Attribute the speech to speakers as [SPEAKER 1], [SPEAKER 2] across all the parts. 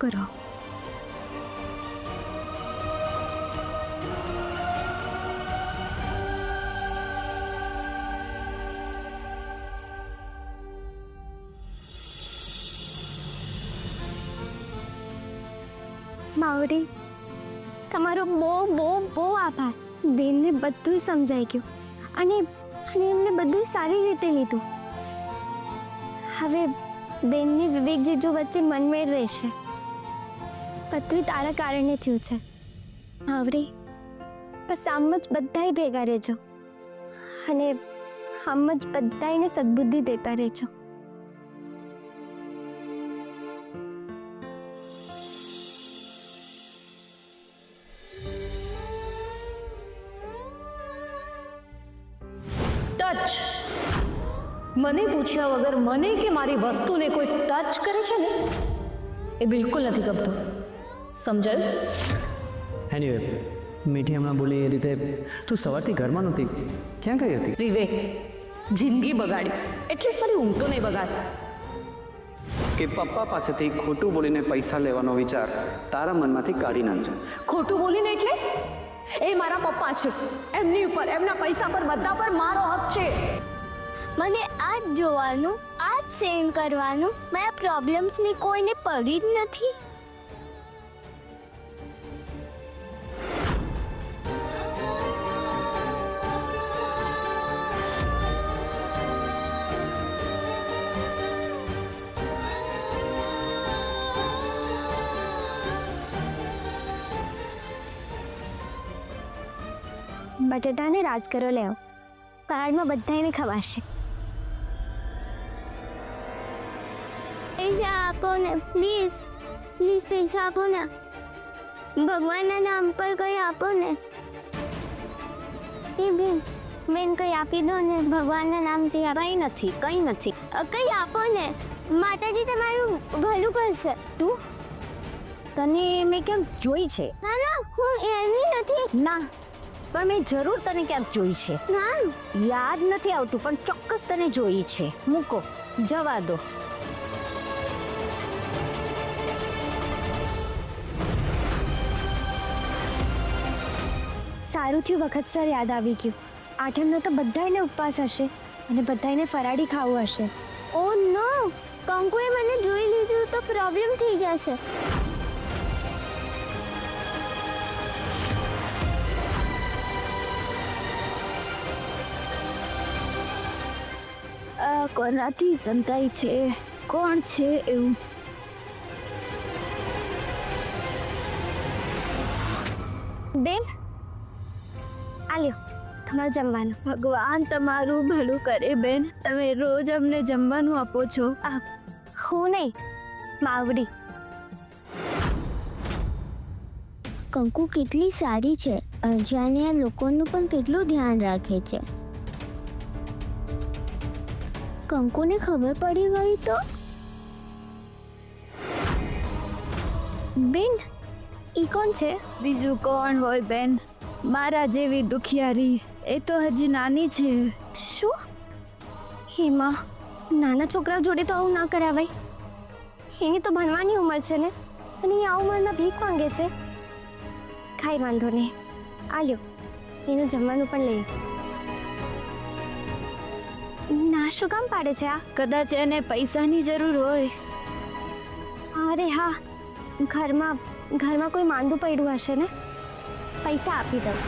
[SPEAKER 1] કરો. માવડી, તમારો બહુ બહુ બહુ આભાર. બેનને બધું સમજાઈ ગયું અને એમને બધું સારી રીતે લીધું. હવે બેનની વિવેક જીજુ વચ્ચે મનમેળ રહેશે. બધું તારા કારણે થયું છે માવડી. બસ આમ જ બધાય ભેગા રહેજો અને આમ જ બધાને સદબુદ્ધિ દેતા રહેજો.
[SPEAKER 2] ટચ મને પૂછ્યા વગર મને કે મારી વસ્તુને કોઈ ટચ કરે છે ને એ બિલકુલ નથી ગમતું. સમજાયું?
[SPEAKER 3] એનીવે, મીઠી હમણાં બોલી એ રીતે તું સવારથી ઘરમાં નહોતી, ક્યાં ગઈ હતી?
[SPEAKER 2] વિવેક, જિંદગી બગાડી એટલીસ્ટ મારી ઊંઘ તો નહીં બગાડ.
[SPEAKER 3] કે પપ્પા પાસેથી ખોટું બોલીને પૈસા લેવાનો વિચાર તારા મનમાંથી કાઢી નાખજે.
[SPEAKER 2] ખોટું બોલીને એટલે એ મારા પપ્પા છે, એમની ઉપર, એમના પૈસા પર, બધા પર મારો હક છે.
[SPEAKER 4] મને આ જ જોવાનું, આ જ સેમ કરવાનું. મારા પ્રોબ્લેમ્સની કોઈને પડી જ નથી.
[SPEAKER 1] બટેટાને રાજગરો લેવો, પરાઠમાં બધાને ખવાશે.
[SPEAKER 4] પૈસા આપો ને પ્લીઝ, પ્લીઝ પૈસા આપો ને. ભગવાનના નામ પર કંઈ આપો ને. એ બેન, બેન કંઈ આપી દો ને ભગવાનના નામથી.
[SPEAKER 1] કંઈ નથી, કંઈ નથી.
[SPEAKER 4] કંઈ આપો ને, માતાજી તમારું ભલું કરશે.
[SPEAKER 1] તું તને મેં કેમ જોઈ છે?
[SPEAKER 4] ના ના, હું એની નથી.
[SPEAKER 1] ના, પણ મેં જરૂર તને ક્યાંક જોઈ છે.
[SPEAKER 4] ના,
[SPEAKER 1] યાદ નથી આવતું પણ ચોક્કસ તને જોઈ છે. મૂકો, જવા દો. સારું થયું વખતસર યાદ આવી ગયું. આઠમનો તો બધાયને ઉપવાસ હશે અને બધાયને ફરાળી ખાવું હશે.
[SPEAKER 4] ઓ નો, કંકુએ મને જોઈ લીધું તો પ્રોબ્લેમ થઈ જશે.
[SPEAKER 1] કોનાથી સંતાઈ છે? કોણ છે એવું? બેન, આલ્યો તમારું જમવાનું. ભગવાન તમારું ભલું કરે બેન. તમે રોજ અમને જમવાનું આપો છો. હું નહીં, માવડી.
[SPEAKER 4] કંકુ કેટલી સારી છે. અજાણ્યા લોકોનું પણ કેટલું ધ્યાન રાખે છે. કંકુને ખબર પડી ગઈ તો?
[SPEAKER 1] બેન, ઈ કોણ છે? બીજું કોણ હોય બેન? મારા જેવી દુખિયારી. એ તો હજી નાની છે. શું? હિમા, નાના છોકરા જોડે તો આવું ના કરાવાય. એની તો ભણવાની ઉંમર છે ને, અને એ આ ઉંમરમાં ભીખ માંગે છે. કાંઈ વાંધો નહીં, આલ્યો એનું જમવાનું પણ લઈ. ના શું કામ પાડે છે આ? કદાચ એને પૈસાની જરૂર હોય. અરે હા, ઘરમાં કોઈ માંદું પડ્યું હશે ને, પૈસા આપી દઉં.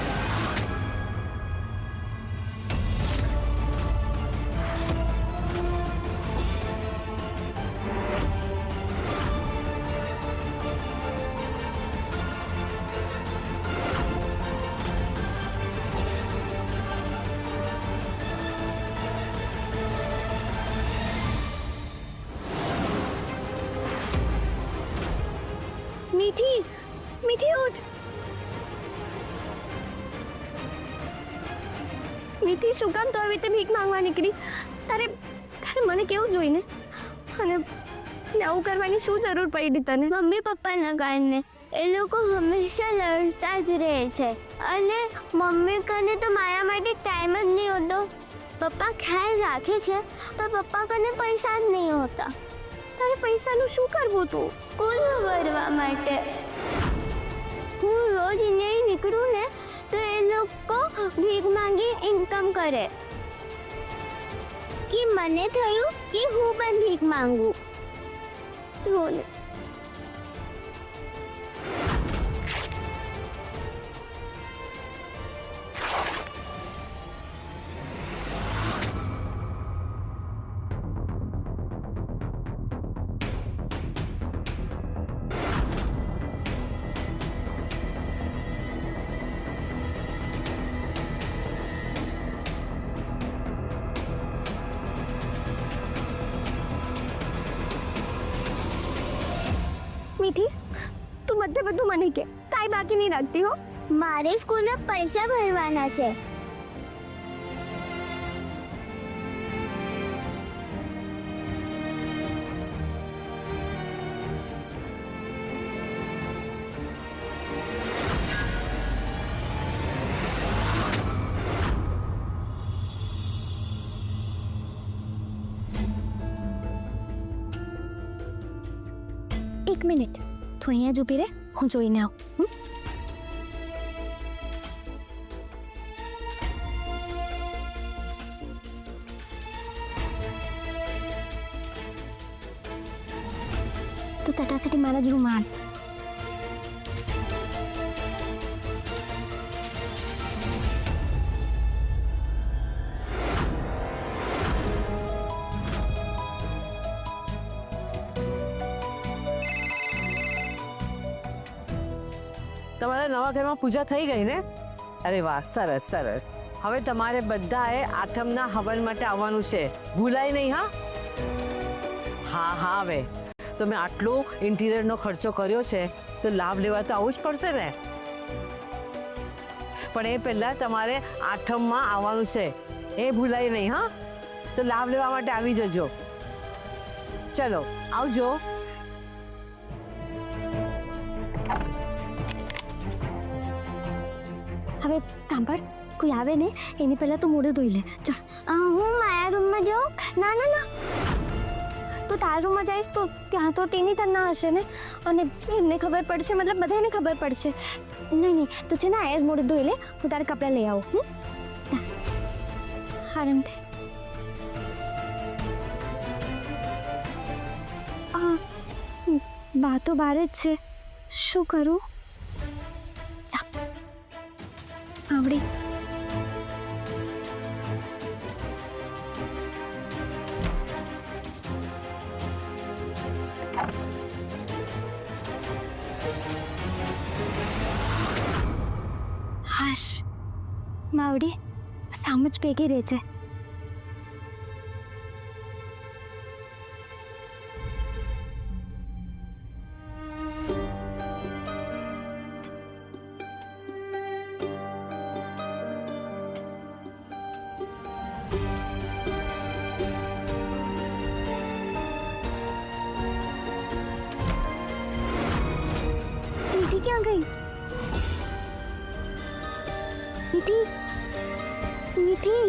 [SPEAKER 1] મીઠી, મીઠી ઉઠ. મીઠી, શું કામ તો આવી રીતે ભીખ માંગવા નીકળી? તારે મને કેવું જોઈને અને આવું કરવાની શું જરૂર પડી તને?
[SPEAKER 4] મમ્મી પપ્પાના કારણે એ લોકો હંમેશા લડતા જ રહે છે અને મમ્મી કને તો મારા માટે ટાઈમ જ નહીં હોતો. પપ્પા ખ્યાલ રાખે છે પણ પપ્પા કને પૈસા જ નહીં હોતા.
[SPEAKER 1] તારે પૈસાનું શું કરવું તું?
[SPEAKER 4] સ્કૂલનું ભરવા માટે. હું રોજ અહીંયા નીકળું ને તો એ લોકો ભીખ માંગી ઇન્કમ કરે કે મને થયું કે હું પણ ભીખ માંગુ.
[SPEAKER 1] રોને મીઠી, તું બધું મને કે કાંઈ બાકી નહીં રાખતી હો.
[SPEAKER 4] મારે સ્કૂલના પૈસા ભરવાના છે.
[SPEAKER 1] એક મિનિટ, તું અહીંયા જ ઊભી રહે, હું જોઈને આવું. તું ચટાસટી મારા જ રૂમાલ.
[SPEAKER 5] તમારા નવા ઘરમાં પૂજા થઈ ગઈ ને? અરે વાહ, સરસ સરસ. હવે તમારે બધાએ આઠમના હવન માટે આવવાનું છે, ભૂલાય નહીં. હા, હવે તમે આટલો ઇન્ટિરિયરનો ખર્ચો કર્યો છે તો લાભ લેવા તો આવવું જ પડશે ને. પણ એ પહેલા તમારે આઠમમાં આવવાનું છે, એ ભૂલાય નહીં. તો લાભ લેવા માટે આવી જજો. ચલો આવજો.
[SPEAKER 1] હવે સાંભળ, કોઈ આવે ને એની પહેલા તું મોઢું ધોઈ લે. જા.
[SPEAKER 4] હું મારા રૂમમાં જાઉં? ના ના ના,
[SPEAKER 1] તું તારા રૂમમાં જઈશ તો ત્યાં તો તેની તન્ના હશે ને, અને એમને ખબર પડશે, મતલબ બધાને ખબર પડશે. નહીં, તું છે ને આયા જ મોઢું ધોઈ લે, હું તારા કપડાં લઈ આવું. આરામથી. બા તો બહાર જ છે, શું કરું? આવડી. હાશ, માવડી સામ જ ભેગી રહે છે. ક્યાં ગઈ? મીઠી, મીઠી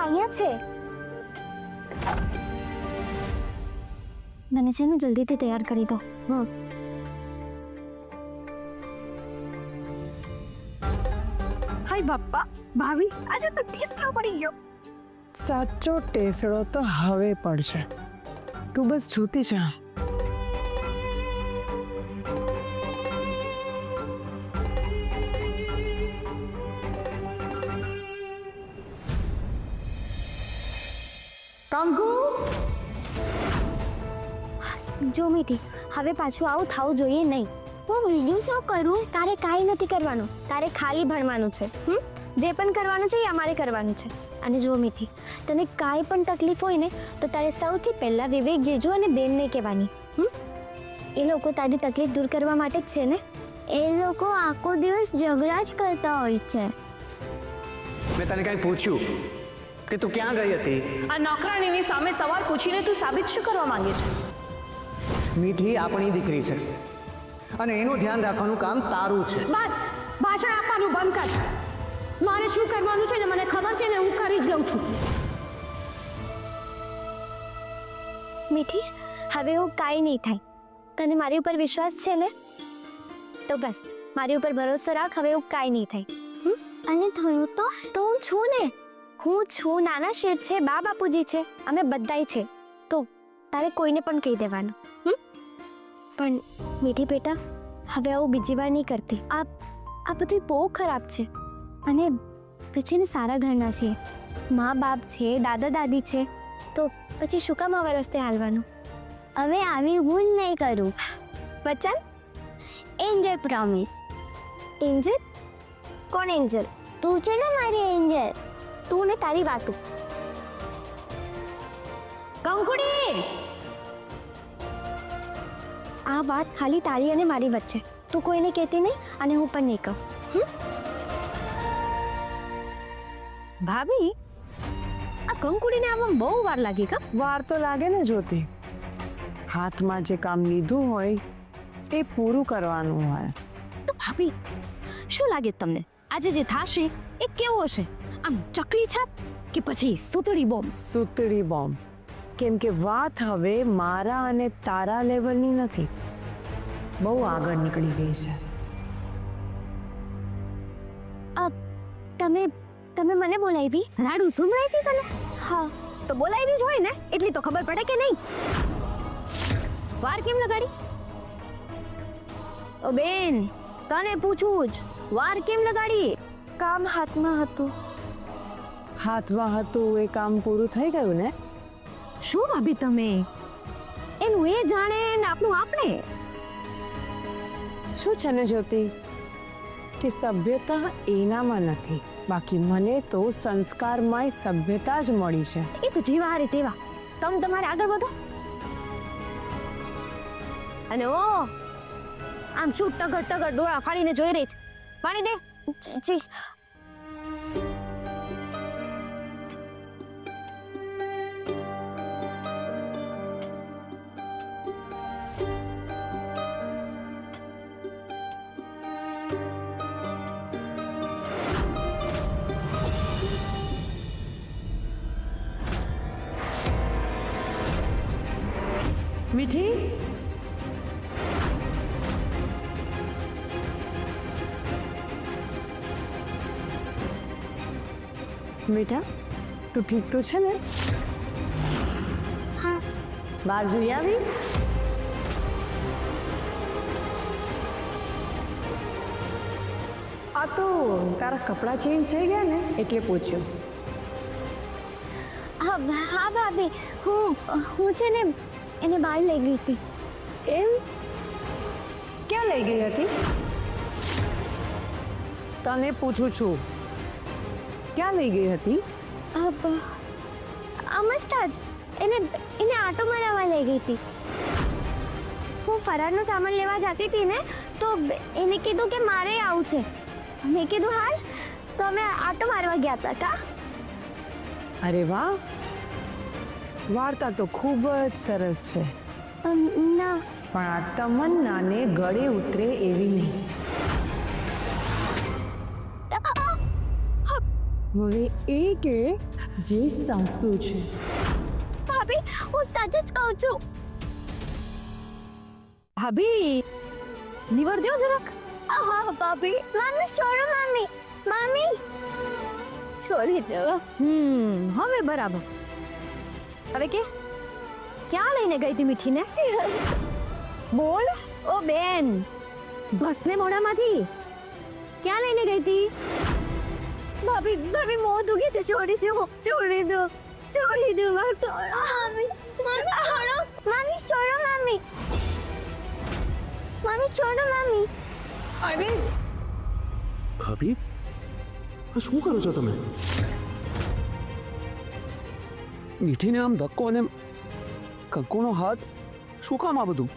[SPEAKER 1] અહીંયા છે. મને છે ને જલ્દીથી તૈયાર કરી દો.
[SPEAKER 6] હાય બાપ્પા, ભાભી આજે તો ટેસડો પડી ગયો. સાચો ટેસડો તો હવે પડશે. તું બસ જોતી જા. કંકુ,
[SPEAKER 1] જો મીઠી, હવે પાછું આવું થવું જોઈએ નહીં.
[SPEAKER 4] હું બીજું શું કરું?
[SPEAKER 1] તારે કાંઈ નથી કરવાનું, તારે ખાલી ભણવાનું છે. જે પણ કરવાનું છે એ અમારે કરવાનું છે. અને જો મીઠી, તને કાંઈ પણ તકલીફ હોય ને તો તારે સૌથી પહેલાં વિવેક જીજુ અને બેનને કહેવાની. એ લોકો તારી તકલીફ દૂર કરવા માટે જ છે ને.
[SPEAKER 4] એ લોકો આખો દિવસ ઝઘડા જ કરતા હોય છે.
[SPEAKER 3] મેં તને કાંઈ પૂછ્યું કે તું ક્યાં ગઈ હતી?
[SPEAKER 2] આ નોકરાણીની સામે સવાલ પૂછીને તું સાબિત શું કરવા માંગે છે?
[SPEAKER 3] મીઠી આપણી દીકરી છે અને એનું ધ્યાન રાખવાનું કામ તારું છે.
[SPEAKER 2] બસ ભાષણ આપવાનું બંધ કર. મારે શું કરવાનું છે ને મને ખબર છે ને, હું કરી જ લઉં છું.
[SPEAKER 1] મીઠી, હવે એવું કાંઈ નહીં થાય. તને મારી ઉપર વિશ્વાસ છે ને? તો બસ મારી ઉપર ભરોસો રાખ, હવે એવું કાંઈ નહીં થાય.
[SPEAKER 4] અને થયું તો
[SPEAKER 1] તો હું છું ને, હું છું. નાના શેઠ છે, બા બાપુજી છે, અમે બધાય છે. તો તારે કોઈને પણ કહી દેવાનું. પણ મીઠી બેટા, હવે આવું બીજી વાર નહીં કરતી. આ બધું બહુ ખરાબ છે. અને પછી ને સારા ઘરના છીએ, મા બાપ છે, દાદા દાદી છે, તો પછી શું કામ આવા રસ્તે હાલવાનું?
[SPEAKER 4] હવે આવી ભૂલ નહીં કરું.
[SPEAKER 1] વચન?
[SPEAKER 4] Angel promise.
[SPEAKER 1] એન્જલ? કોણ એન્જલ?
[SPEAKER 4] તું છે ને મારી એન્જલ.
[SPEAKER 1] તું ને તારી વાતો.
[SPEAKER 2] કંકુડી,
[SPEAKER 1] આ વાત ખાલી તારી અને મારી વચ્ચે. તું કોઈને કહેતી નહીં અને હું પણ નહીં કહું.
[SPEAKER 2] ભાભી, આ કંકુડીને આવવામાં બહુ વાર લાગી કા?
[SPEAKER 6] વાર તો લાગે ને જ્યોતિ. હાથમાં જે કામ લીધું હોય એ પૂરું કરવાનું હોય.
[SPEAKER 2] તો ભાભી, શું લાગે તમને આજે જે થાશે એ કેવો હશે? આમ ચકલી છાપ કે પછી સુતળી બોમ્બ?
[SPEAKER 6] સૂતળી બોમ્બ. કેમ કે વાત હવે મારા અને તારા લેવલની નથી, બહુ આગળ નીકળી ગઈ છે.
[SPEAKER 1] તમે મને બોલાવી?
[SPEAKER 2] રાડું સંભળાય છે તને?
[SPEAKER 1] હા.
[SPEAKER 2] તો બોલાવી જ હોય ને, એટલી તો ખબર પડે કે નહીં? વાર કેમ લગાડી? ઓ બેન, તને પૂછું જ, વાર કેમ લગાડી?
[SPEAKER 1] કામ હાથમાં હતું.
[SPEAKER 6] હાથમાં હતું એ કામ પૂરું થઈ ગયું ને?
[SPEAKER 2] શું ભાભી તમે? એનું એ જાણે ને આપણું આપણે.
[SPEAKER 6] શું છે ને જ્યોતિ, કે સભ્યતા એનામાં નથી, બાકી મને તો સંસ્કારમાંય સભ્યતા જ મળી છે.
[SPEAKER 2] એ તો જેવા હારે તેવા, તમે તમારે આગળ વધો. અને ઓ આમ શું ટગર ટગર ડોળા ફાડીને જોઈ રહી છે? પાણી દે.
[SPEAKER 1] જી.
[SPEAKER 6] મીઠી, મીઠા, તું ઠીક તો છે ને?
[SPEAKER 4] હા.
[SPEAKER 6] બહાર જોઈ આવી? આ તો તારા કપડાં ચેન્જ થઈ ગયા ને એટલે પૂછ્યું.
[SPEAKER 1] હા ભાભી, હું છે ને એને બહાર લઈ ગઈ હતી.
[SPEAKER 6] એમ? ક્યાં લઈ ગઈ હતી? તને પૂછું છું, ક્યાં લઈ ગઈ હતી?
[SPEAKER 1] મસ્ત જ એને આટો મરાવવા લઈ ગઈ હતી. હું ફરારનો સામાન લેવા જતી હતી ને, તો એને કીધું કે મારે આવું છે. તો મેં કીધું હાલ, તો અમે આટો મારવા ગયા હતા. કા?
[SPEAKER 6] અરે વાહ, વાર્તા તો ખૂબ જ સરસ છે,
[SPEAKER 1] ના.
[SPEAKER 6] પણ આ તમન્નાને ગળે ઉતરે એવી નહીં. હવે એ કે જે સાચું છે.
[SPEAKER 1] ભાભી, હું સાચું જ કહું છું.
[SPEAKER 2] ભાભી નિવર દો જરાક.
[SPEAKER 1] હા ભાભી.
[SPEAKER 4] મમ્મી છોડો. મમ્મી
[SPEAKER 1] છોડી દો.
[SPEAKER 2] હવે બરાબર. હવે કે ક્યાં લઈને ગઈ હતી મીઠીને? બોલ. ઓ બેન, બસને મોઢામાંથી ક્યાં લઈને ગઈ હતી?
[SPEAKER 1] ભાભી મોં દુખે છે. છોડી દો.
[SPEAKER 4] મમ્મી છોડો. મમ્મી
[SPEAKER 6] અરે
[SPEAKER 7] ભાભી, આ શું કરો છો તમે? મીઠીને આમ ધક્કો અને કંકુનો હાથ, શું કામ આ બધું?